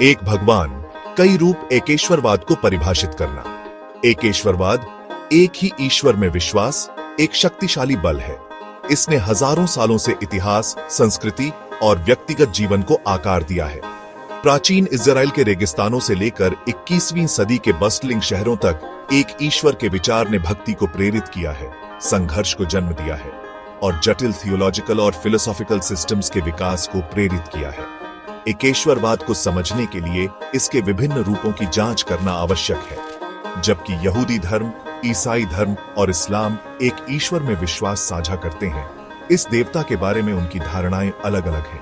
एक भगवान, कई रूप एकेश्वरवाद को परिभाषित करना। एकेश्वरवाद एक ही ईश्वर में विश्वास एक शक्तिशाली बल है। इसने हजारों सालों से इतिहास, संस्कृति और व्यक्तिगत जीवन को आकार दिया है। प्राचीन इजराइल के रेगिस्तानों से लेकर 21वीं सदी के बस्टलिंग शहरों तक एक ईश्वर के विचार ने भक्ति को प्रेरित किया है, संघर्ष को जन्म दिया है और जटिल थियोलॉजिकल और फिलोसॉफिकल सिस्टम्स के विकास को प्रेरित किया है। एकेश्वरवाद को समझने के लिए इसके विभिन्न रूपों की जांच करना आवश्यक है। जबकि यहूदी धर्म, ईसाई धर्म और इस्लाम एक ईश्वर में विश्वास साझा करते हैं, इस देवता के बारे में उनकी धारणाएं अलग अलग हैं।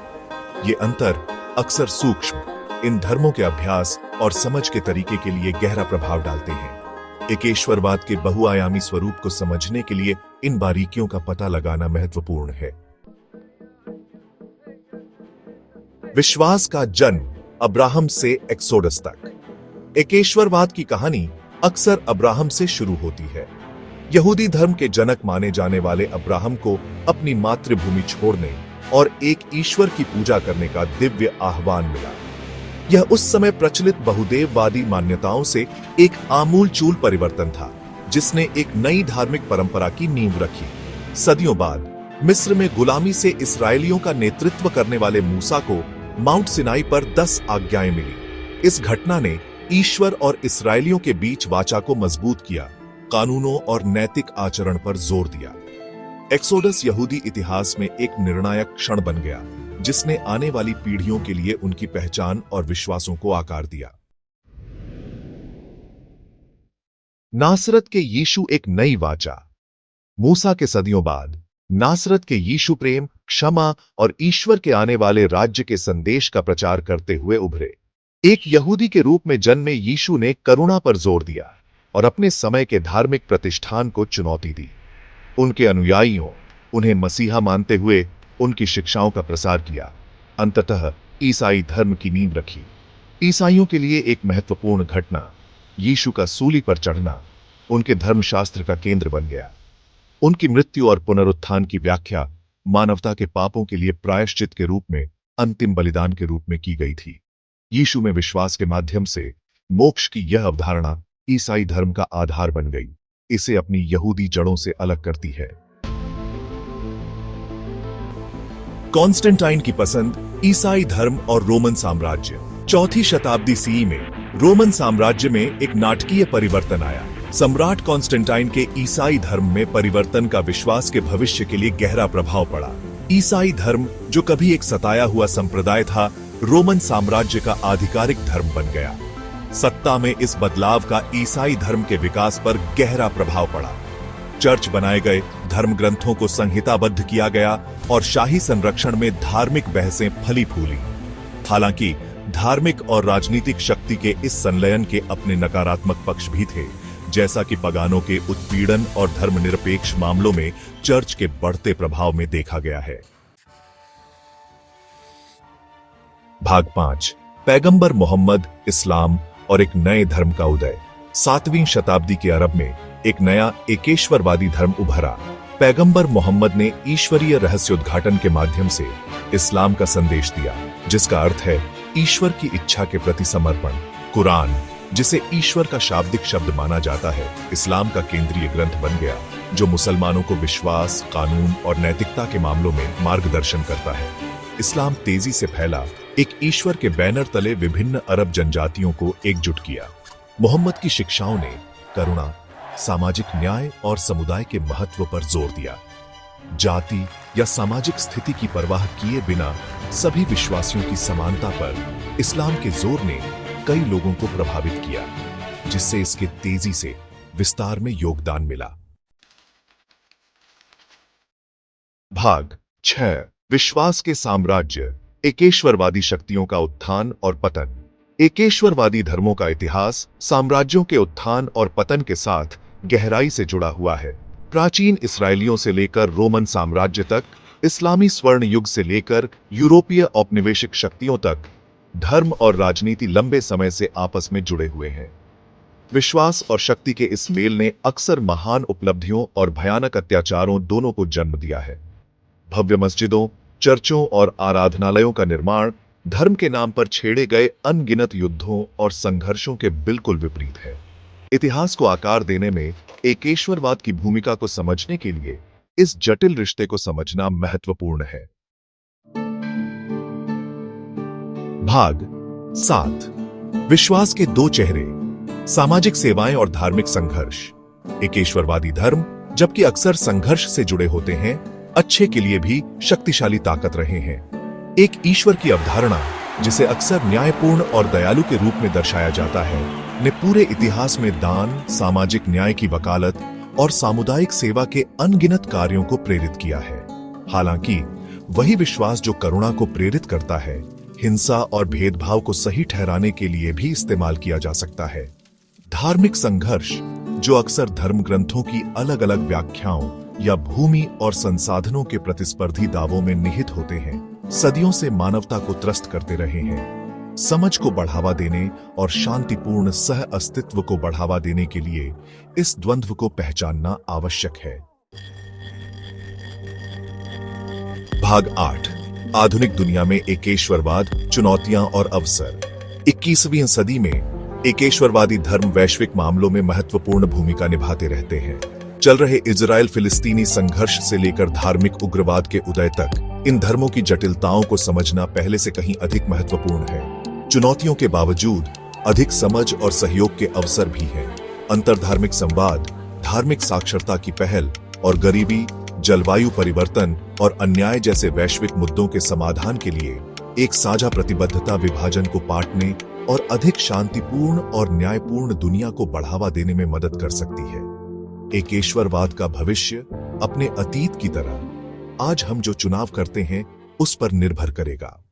ये अंतर अक्सर सूक्ष्म, इन धर्मों के अभ्यास और समझ के तरीके के लिए गहरा प्रभाव डालते हैं। एकेश्वरवाद के बहुआयामी स्वरूप को समझने के लिए इन बारीकियों का पता लगाना महत्वपूर्ण है। विश्वास का जन्म अब्राहम से एक्सोडस तक। एकेश्वरवाद की कहानी अक्सर अब्राहम से शुरू होती है। यहूदी धर्म के जनक माने जाने वाले अब्राहम को अपनी मातृभूमि छोड़ने और एक ईश्वर की पूजा करने का दिव्य आह्वान मिला। यह उस समय प्रचलित बहुदेववादी मान्यताओं से एक आमूलचूल परिवर्तन था, जिसने एक नई धार्मिक परंपरा की नींव रखी। सदियों बाद मिस्र में गुलामी से इस्राएलियों का नेतृत्व करने वाले मूसा को माउंट सिनाई पर 10 आज्ञाएं मिली। इस घटना ने ईश्वर और इस्राएलियों के बीच वाचा को मजबूत किया, कानूनों और नैतिक आचरण पर जोर दिया। एक्सोडस यहूदी इतिहास में एक निर्णायक क्षण बन गया, जिसने आने वाली पीढ़ियों के लिए उनकी पहचान और विश्वासों को आकार दिया। नासरत के यीशु एक नई वाचा। मूसा के सदियों बाद नासरत के यीशु प्रेम, क्षमा और ईश्वर के आने वाले राज्य के संदेश का प्रचार करते हुए उभरे। एक यहूदी के रूप में जन्मे यीशु ने करुणा पर जोर दिया और अपने समय के धार्मिक प्रतिष्ठान को चुनौती दी। उनके अनुयायियों उन्हें मसीहा मानते हुए उनकी शिक्षाओं का प्रसार किया। अंततः ईसाई धर्म की नींव रखी। ईसाइयों के लिए एक महत्वपूर्ण घटना, यीशु का सूली पर चढ़ना, उनके धर्मशास्त्र का केंद्र बन गया। उनकी मृत्यु और पुनरुत्थान की व्याख्या मानवता के पापों के लिए प्रायश्चित के रूप में अंतिम बलिदान के रूप में की गई थी। यीशु में विश्वास के माध्यम से मोक्ष की यह अवधारणा ईसाई धर्म का आधार बन गई। इसे अपनी यहूदी जड़ों से अलग करती है। कॉन्स्टेंटाइन की पसंद, ईसाई धर्म और रोमन साम्राज्य। 4वीं शताब्दी सीई में रोमन साम्राज्य में एक नाटकीय परिवर्तन आया। सम्राट कॉन्स्टेंटाइन के ईसाई धर्म में परिवर्तन का विश्वास के भविष्य के लिए गहरा प्रभाव पड़ा। ईसाई धर्म, जो कभी एक सताया हुआ संप्रदाय था, रोमन साम्राज्य का आधिकारिक धर्म बन गया। सत्ता में इस बदलाव का ईसाई धर्म के विकास पर गहरा प्रभाव पड़ा। चर्च बनाए गए, धर्म ग्रंथों को संहिताबद्ध किया गया और शाही संरक्षण में धार्मिक बहसें फली फूली। हालांकि धार्मिक और राजनीतिक शक्ति के इस संलयन के अपने नकारात्मक पक्ष भी थे, जैसा कि पगानों के उत्पीड़न और धर्मनिरपेक्ष मामलों में चर्च के बढ़ते प्रभाव में देखा गया है। भाग 5, पैगंबर मोहम्मद, इस्लाम और एक नए धर्म का उदय। 7वीं शताब्दी के अरब में एक नया एकेश्वरवादी धर्म उभरा। पैगंबर मोहम्मद ने ईश्वरीय रहस्योद्घाटन के माध्यम से इस्लाम का संदेश दिया, जिसका अर्थ है ईश्वर की इच्छा के प्रति समर्पण। कुरान, जिसे ईश्वर का शाब्दिक शब्द माना जाता है, इस्लाम का केंद्रीय ग्रंथ बन गया, जो मुसलमानों को विश्वास, कानून और नैतिकता के मामलों में मार्गदर्शन करता है। इस्लाम तेजी से फैला, एक ईश्वर के बैनर तले विभिन्न अरब जनजातियों को एकजुट किया। मोहम्मद की शिक्षाओं ने करुणा, सामाजिक न्याय और समुदाय के महत्व पर जोर दिया। जाति या सामाजिक स्थिति की परवाह किए बिना सभी विश्वासियों की समानता पर इस्लाम के जोर ने कई लोगों को प्रभावित किया, जिससे इसके तेजी से विस्तार में योगदान मिला। भाग 6, विश्वास के साम्राज्य, एकेश्वरवादी शक्तियों का उत्थान और पतन। एकेश्वरवादी धर्मों का इतिहास साम्राज्यों के उत्थान और पतन के साथ गहराई से जुड़ा हुआ है। प्राचीन इस्राएलियों से लेकर रोमन साम्राज्य तक, इस्लामी स्वर्ण युग से लेकर यूरोपीय औपनिवेशिक शक्तियों तक, धर्म और राजनीति लंबे समय से आपस में जुड़े हुए हैं। विश्वास और शक्ति के इस मेल ने अक्सर महान उपलब्धियों और भयानक अत्याचारों दोनों को जन्म दिया है। भव्य मस्जिदों, चर्चों और आराधनालयों का निर्माण, धर्म के नाम पर छेड़े गए अनगिनत युद्धों और संघर्षों के बिल्कुल विपरीत है। इतिहास को आकार देने में एकेश्वरवाद की भूमिका को समझने के लिए इस जटिल रिश्ते को समझना महत्वपूर्ण है। भाग 7। विश्वास के दो चेहरे, सामाजिक सेवाएं और धार्मिक संघर्ष। एकेश्वरवादी धर्म, जबकि अक्सर संघर्ष से जुड़े होते हैं, अच्छे के लिए भी शक्तिशाली ताकत रहे हैं। एक ईश्वर की अवधारणा, जिसे अक्सर न्यायपूर्ण और दयालु के रूप में दर्शाया जाता है, ने पूरे इतिहास में दान, सामाजिक न्याय की वकालत और सामुदायिक सेवा के अनगिनत कार्यों को प्रेरित किया है। हालांकि वही विश्वास जो करुणा को प्रेरित करता है, हिंसा और भेदभाव को सही ठहराने के लिए भी इस्तेमाल किया जा सकता है। धार्मिक संघर्ष, जो अक्सर धर्म ग्रंथों की अलग अलग व्याख्याओं या भूमि और संसाधनों के प्रतिस्पर्धी दावों में निहित होते हैं, सदियों से मानवता को त्रस्त करते रहे हैं। समझ को बढ़ावा देने और शांतिपूर्ण सह अस्तित्व को बढ़ावा देने के लिए इस द्वंद्व को पहचानना आवश्यक है। भाग 8। आधुनिक दुनिया में एकेश्वरवाद, चुनौतियां और अवसर। 21वीं सदी में एकेश्वरवादी धर्म वैश्विक मामलों में महत्वपूर्ण भूमिका निभाते रहते हैं। चल रहे इजराइल फिलिस्तीनी संघर्ष से लेकर धार्मिक उग्रवाद के उदय तक, इन धर्मों की जटिलताओं को समझना पहले से कहीं अधिक महत्वपूर्ण है। चुनौतियों के बावजूद अधिक समझ और सहयोग के अवसर भी हैं। अंतरधार्मिक संवाद, धार्मिक साक्षरता की पहल और गरीबी, जलवायु परिवर्तन और अन्याय जैसे वैश्विक मुद्दों के समाधान के लिए एक साझा प्रतिबद्धता विभाजन को पाटने और अधिक शांतिपूर्ण और न्यायपूर्ण दुनिया को बढ़ावा देने में मदद कर सकती है। एकेश्वरवाद का भविष्य अपने अतीत की तरह आज हम जो चुनाव करते हैं उस पर निर्भर करेगा।